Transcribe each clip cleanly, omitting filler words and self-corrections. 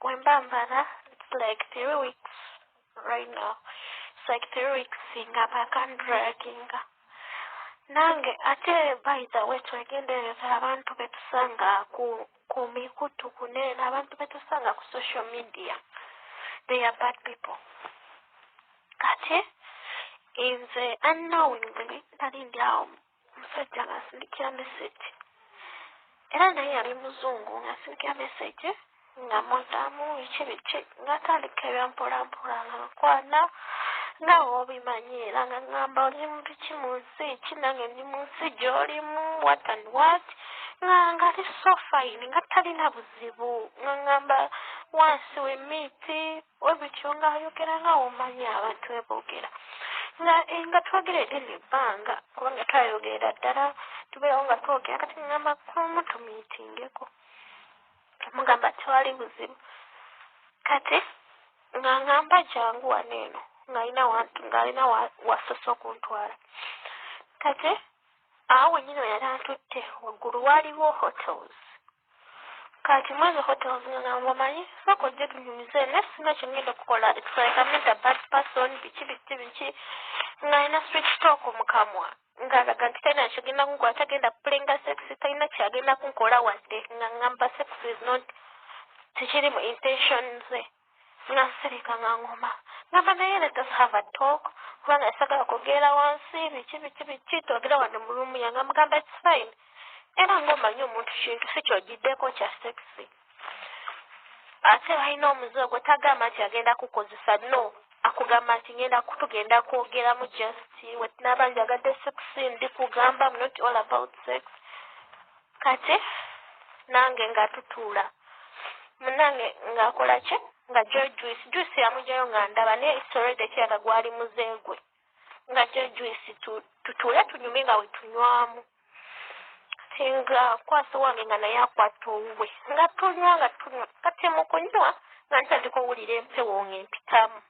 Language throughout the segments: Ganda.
Wembambara, it's like 3 weeks right now. It's like 3 weeks nga bakandraginga. Nange ate by the way twegendereza abantu betusanga ku mikutu kunene, abantu betusanga ku social media. They are bad people. Kati nze unknowingly nali ndi awo omusajja ng'asindikira message. Era naye yali muzungu ng'asindikira message nga mudamu biki ng'atandika ebyampolampola nga nkwana nga obimanyi era nga ngamba oli mu biki mu nsi ki nange ndi mu nsi gy'olimu what and what nga ali so fine nga talina buzibu nga ngamba wansi w'emiti webityo ng'ayogera nga omanyi abantu beboogera nga twogeredde n'ebbanga kubanga twayogera ddala tubeerawo nga twogera kati ngamba kumu tumiitingeko mugamba tewali buzibu kati nga ngamba jangu waneeno ng'alina wasosa okuntwala kati awo wennyini we yali antutte waggulu waaliwo hotels kati mwezo hotels nga ngamba manyi sooka ojje tunyumize ne sina kyengenda okukola it's like I'm not a bad person biki ng'alina switch talk mu kamwa ng'alaga nti talina kyagenda kunkola tagenda kupulenga sex talina kyagenda kunkola wadde nga ngamba sex is not tekiri mu intention ze nga nsereka nga ngoma ngamba naye let us have a talk kubanga yasagala kwogera wansi biki twogera wadde mu ruumu yange mugamba it's fine era ng'omanyi omuntu kintu si kyogiddeko kya sexy ate balina omuze gwe tagamba nti agenda kukozesa no akugamba nti tugenda kwogeramu just wetunaba njagadde sexy ndi kugamba I'm not all about sex kati nange nga tutuula munange ng'akola ki nga juice yamugyayo nga ndaba naye isorede ekiraga gwali muzeegwe nga juice tutuule tunyume nga wetunywamu nga kwasa wange nga naye akwata owuwe nga tunywa kati mu kunywa nga ntandika owulira empewo ng'empitamu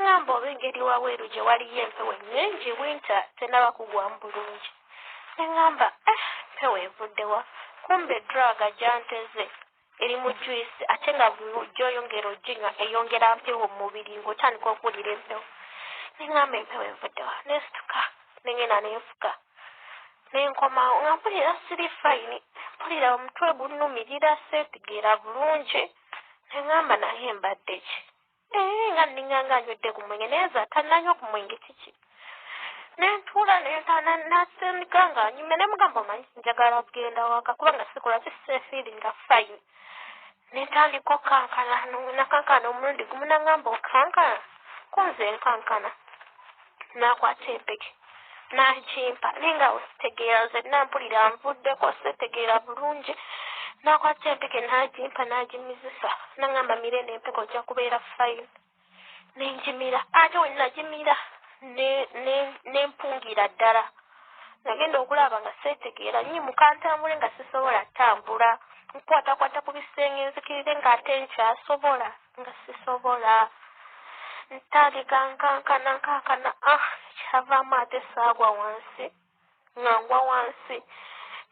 ngamba oba engeri waweeru gye waliyo empewo ennyingi winter tenaba kugwamu bulungi ngamba empewo evuddewa kumbe draga gyanteze eri mu juice ate nga bulijjo oyongera oginywa eyongera mpewo mu mubiri ng'otandika okuwulira empewo ngamba empewo evuddewa nesituka nengenda nenfuka nenkomawo nga mpulira siri fayini mpulira omutwe gunnumirira seetegeera bulungi nengamba naye mbadde ki nga ninganga anywedde ku mwenge naye za tannanywa ku mwenge kiki nentuula nasendika nga nyume nemugamba omanyi njagala kugenda waka kubanga sikola kiseefiiringa fayini nentandika okankana nakankana omulundi gumu nangamba okankana kunze nkankana nakwata empeke n'agimpa ninga ositegeera nze nampulira nvuddeko setegeera bulungi nakwata empeke n'agimpa n'agimizisa nangamba mirende empeke ojja kubeera fayini nenjimira ate we nagimira nempungira ddala nagenda okulaba nga seetegeera nyimuka ntambule nga sisobola ttambula nkwatakwata ku bisenge nzikirire ng'ate nkyasobola nga sisobola ntandika nkankana kyavaamu ate saagwa wansi nga ngwa wansi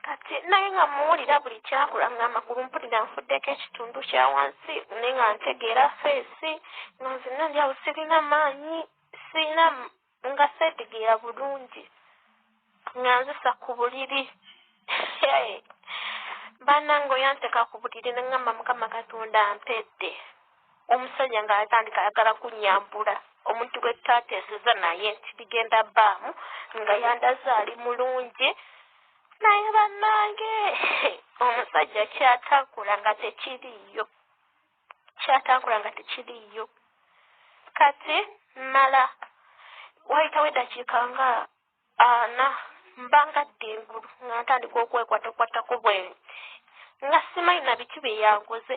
kati naye nga muwulira buli kyakula nga amagulu mpulira nfuddeko ekitundu kya wansi naye nga ntegeera feesi nga nzina ndi awo sirina maanyi sirina nga seetegeera bulungi nga nzisa ku buliri bannange oyanteka ku buliri nengamba mukama katonda ampedde omusajja ng'atandika ayagala kunnyambula omuntu gwe tutateeseza naye nti bigenda bbaamu nga yandaza ali mulungi naye bannange omusajja kyatankula nga tekiriiyo kati mala wayitawo eddakiika nga 4 mbanga ddengulu nga ntandika okwekwatakwatako bwe nga simanyi na biki bye yankoze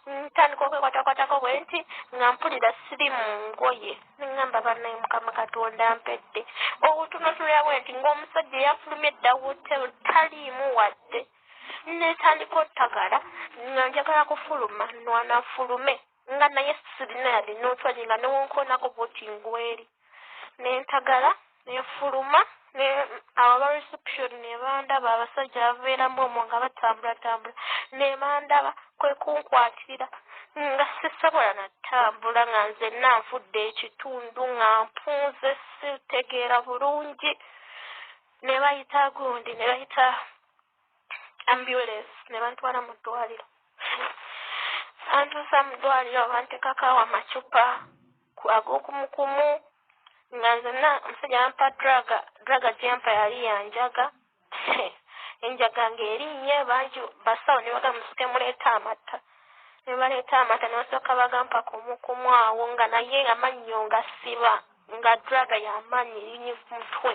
ntandika okwekwatakwatako bwe nti nga mpulira siri mu ngoye nengamba bannaye mukama katonda mpedde obutunotulira bwe nti ng'omusajja yafulumye edda wotero taliimu wadde netandika ottagala nga njagala kufuluma nwanafulume nga naye sirina yadde n'otwali nga newonkoonako bwoti ngweri nentagala nefuluma abo ba reception ne bandaba abasajja babeeramu omwo nga batambulatambula ne bandaba kwe kunkwatirira nga sisobola natambula nga nzenna nfudde ekitundu nga mpunze sitegeera bulungi ne bayita gundi ne bayita ambulance ne bantwala mu ddwaliro antuusa mu ddwaliro bantekako amacupa ag'okumukumu nga nzenna omusajja yampa draga gyempa yali yanjaga enjaga ng'erinnye bangi basawo ne bagamusuke muleeta amata ne baleeta amata ne basooka bagampa kumukumu awo nga naye amannyo nga siba nga draga y'amaanyi erinye ku mutwe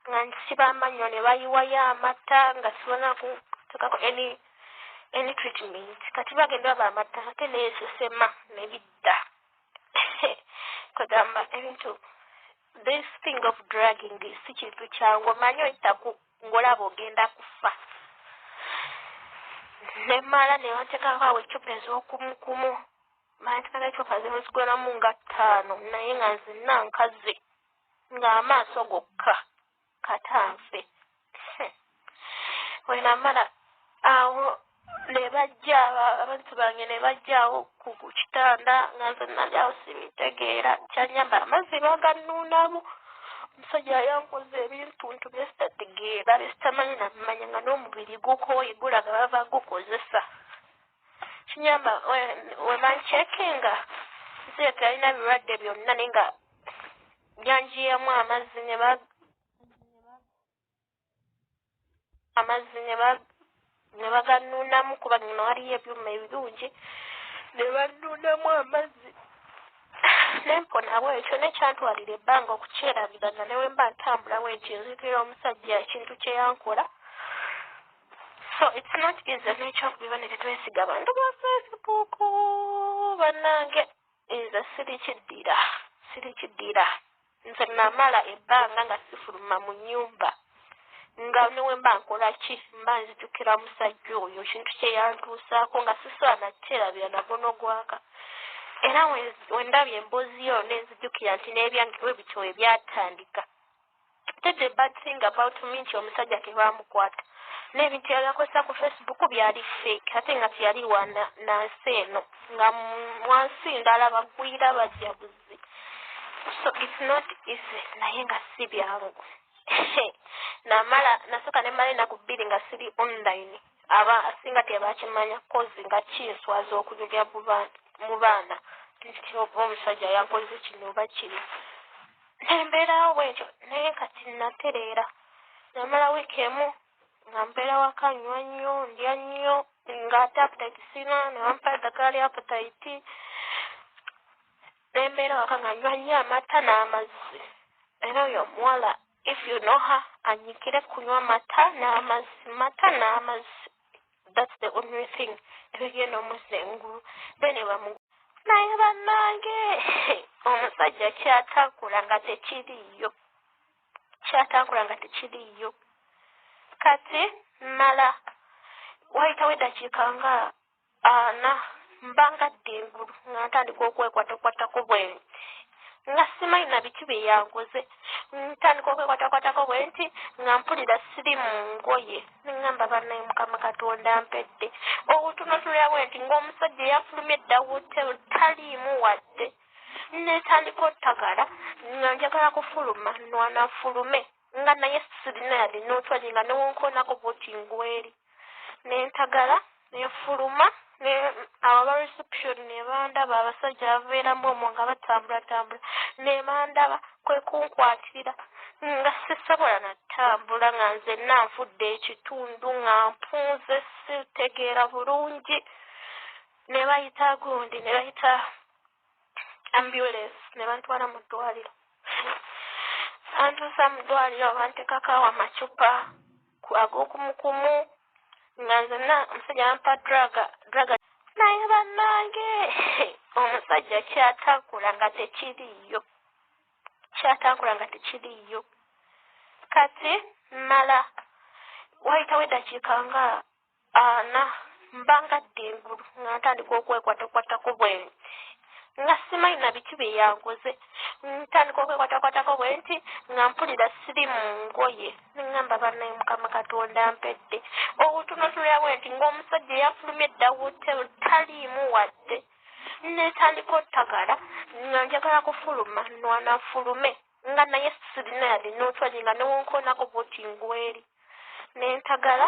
nga nsiba amannyo ne bayiwayo amata nga sibona kutekako any treatment kati bagenda baba amata ate neesesema ne bidda kugamba ebintu this thing of dragging si kintu kyangu omanyi oyitaku ng'olaba ogenda kufa ne mala ne bantekako awo ecupa ez'okumukumu bantekako ecupa zimuzigweramu nga 5 naye nga nzenna nkaze ng'amaaso gokka katanfe wenamala awo ne bajja abantu bange ne bajjaawo ku kitanda nga nzenna lyawo sibitegeera kyanyamba amazzi baganuunamu omusajja yankoze ebintu bye sitategeera bye sitamanyi namanya nga n'omubiri gukooye gulaga bava gukozesa kinyamba wemancekinga nsiga talina birwadde byonna naye nga byanjiyamu amazzi ne baganuunamu kuba ngino waliyo ebyuma ebirungi ne banuunamu amazzi nempona bwekyo nekyantwalira ebbanga okukyerabirana ne we mba ntambula bwekyo nzikira omusajja ekintu kye yankola so it's not easy n'ekyokubiba ne tetwesiga bantu ba Facebook bannange nze sirikiddira nze namala ebbanga nga sifuluma mu nnyumba nga newe mba nkola ki mba nzijukira musajja oyo kintu kye yantuusaako nga sisobola nakyerabira nagono gwaka era wendabye emboozi yo nenzijukira nti n'ebyange bwe bityo we byatandika the bad thing about me nti omusajja tebamukwata n'ebintu yagakozesa ku Facebook byali fake ate nga tiyali nansi eno nga wansi ndala bagwira bajjabuzi so it's not easy naye nga si byangu namala nasooka ne mala ennaku 2 nga siri online asinga tebakimanya kozi nga kinswaza okunyugira mu baana nti omusajja yankoze kino oba kiri nembeerawo bwekyo naye kati natereera namala wiiki emu nga mbeera waka nywa nnyo ndya nnyo nga ate appetite sina ne bampa eddagala lya appetite nembeera waka nga nywa nnyo amata n'amazzi era oyo omuwala if you know her anyikire kunywa mata n'amazzi that's the only thing ebigenda omuzengulu bene bamu naye bannange omusajja kyatankula nga tekiriiyo kati mala wayitawo eddakiika nga 4 mbanga ddengulu nga ntandika okwekwatakwatako bwenti nga simanyi na biki bye yankoze ntandika okwekwatakwatako bwenti nga mpulira siri mu ngoye neŋŋamba bannaye Mukama Katonda mpedde obutunotulira bwenti ng'omusajja yafulumye edda wotero taliimu wadde netandika ottagala nga njagala kufuluma nwanafulume nga naye sirina yadde n'otwali nga newonkoonako bwoti ngweri nentagala nefuluma abo ba reception ne bandaba abasajja babeeramu omwo nga batambulatambula ne bandaba kwe kunkwatirira nga sisobola natambula nga nzenna nfudde ekitundu nga mpunze sitegeera bulungi ne bayita gundi ne bayita ambulance ne bantwala mu ddwaliro antuusa mu ddwaliro bantekako amacupa ag'okumukumu nga nzenna omusajja yampa draga naye bannange omusajja kyatankula nga tekiriiyo kati mala wayitawo eddakiika nga 4 mbanga ddengulu nga ntandika okwekwatakwatako bwenti nga simanyi na biki bye yankoze ntandika okwekwatakwatako bwenti nga mpulira siri mu ngoye neŋŋamba bannaye Mukama Katonda mpedde obutunotulira bwenti ng'omusajja yafulumya edda wotero taliimu wadde netandika ottagala nga njagala kufuluma nwanafulume nga naye sirina yadde notwali nga newonkoonako boti ngweri nentagala